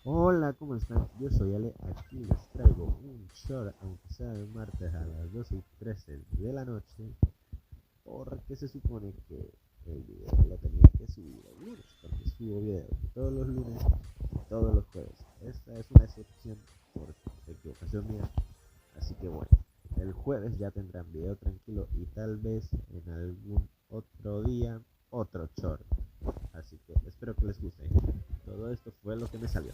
Hola, ¿cómo están? Yo soy Ale, aquí les traigo un short, aunque sea de martes a las 12:13 de la noche, porque se supone que el video lo tenía que subir el lunes, porque subo videos todos los lunes y todos los jueves. Esta es una excepción por equivocación mía, así que bueno, el jueves ya tendrán video tranquilo y tal vez en algún otro día otro short. Así que espero que les guste. Todo esto fue lo que me salió.